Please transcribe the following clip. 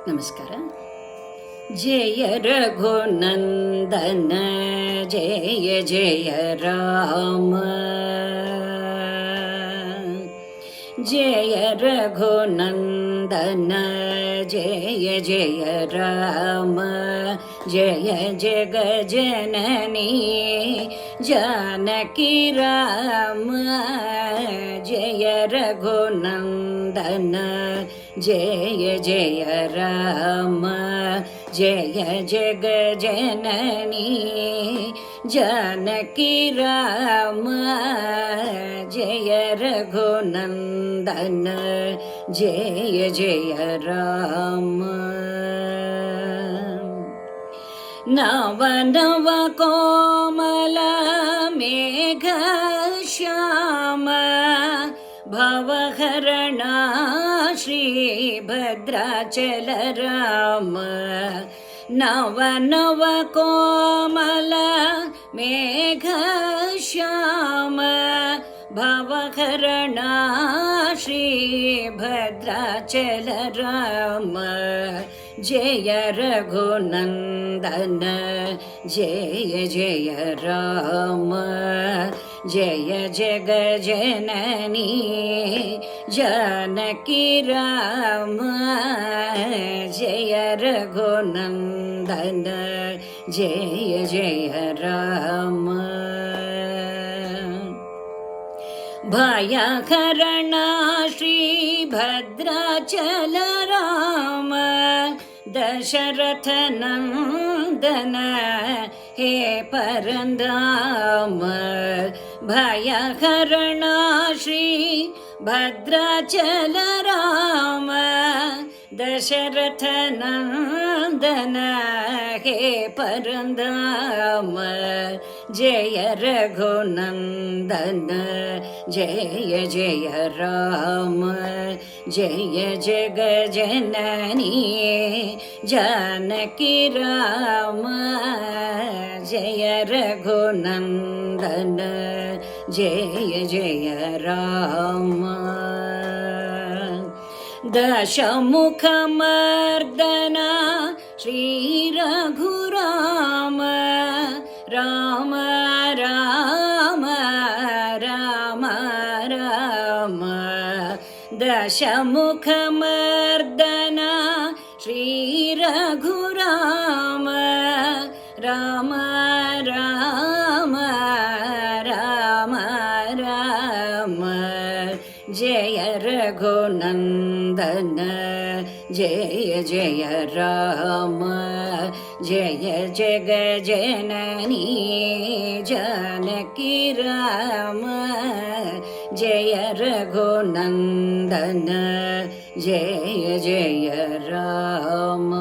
ನಮಸ್ಕಾರ. ಜಯ ರಘುನಂದನ ಜಯ ಜಯ ರಾಮ, ಜಯ ರಘುನಂದನ ಜಯ ಜಯ ರಾಮ, ಜಯ ಜಗ ಜನನಿ ಜಾನಕಿ ರಾಮ, ಜಯ ರಘುನಂದನ ಜಯ ಜಯ ರಾಮ, ಜಯ ಜಗ ಜನನಿ ಜಾನಕಿ ರಾಮ, ಜಯ ರಘುನಂದನ ಜಯ ಜಯ ರಾಮ. ನವ ನವ ಕೋಮಲ ಮೇಘ ಶ್ಯಾಮ, ಭವಹರಣ ಶ್ರೀ ಭದ್ರಾಚಲ ರಾಮ, ನವ ನವ ಕೋಮಲ ಮೇಘ ಶ್ಯಾಮ, ಭವಹರಣ ಶ್ರೀ ಭದ್ರಾಚಲ ರಾಮ, ಜಯ ರಘುನಂದನ ಜಯ ಜಯ ರಾಮ, ಜಯ ಜಗ ಜನನಿ ಜಾನಕಿ ರಾಮ, ಜಯ ರಘುನಂದನ ಜಯ ಜಯ ರಾಮ. ಭಯಹರಣ ಶ್ರೀ ಭದ್ರಾಚಲ ರಾಮ, ದಶರಥ ನಂದನ ಹೇ ಪರಂಧಾಮ, ಭಯಹರಣ ಶ್ರೀ ಭದ್ರಾಚಲ ರಾಮ, ದಶರಥ ನಂದನ ಹೇ ಪರಂಧಾಮ, ಜಯ ರಘುನಂದನ ಜಯ ಜಯ ರಾಮ, ಜಯ ಜಗ ಜನನಿ ಜಾನಕಿ ರಾಮ, ಜಯ ರಘುನಂದನ ಜಯ ಜಯ ರಾಮ. ದಶಮುಖ ಮರ್ದನ ಶ್ರೀ ರಘುರಾಮ, ರಾಮ ರಾಮ ರಾಮ ರಾಮ, ದಶಮುಖ ಮರ್ದನ ಶ್ರೀ ರಘುರಾಮ, ರಾಮ ರಾಮ ರಾಮ ರಾಮ, ಜಯ ರಘುನಂದನ ಜಯ ಜಯ ರಾಮ, ಜಯ ಜಗ ಜನನಿ ಜಾನಕಿ ರಾಮ, ಜಯ ರಘುನಂದನ ಜಯ ಜಯ ರಾಮ.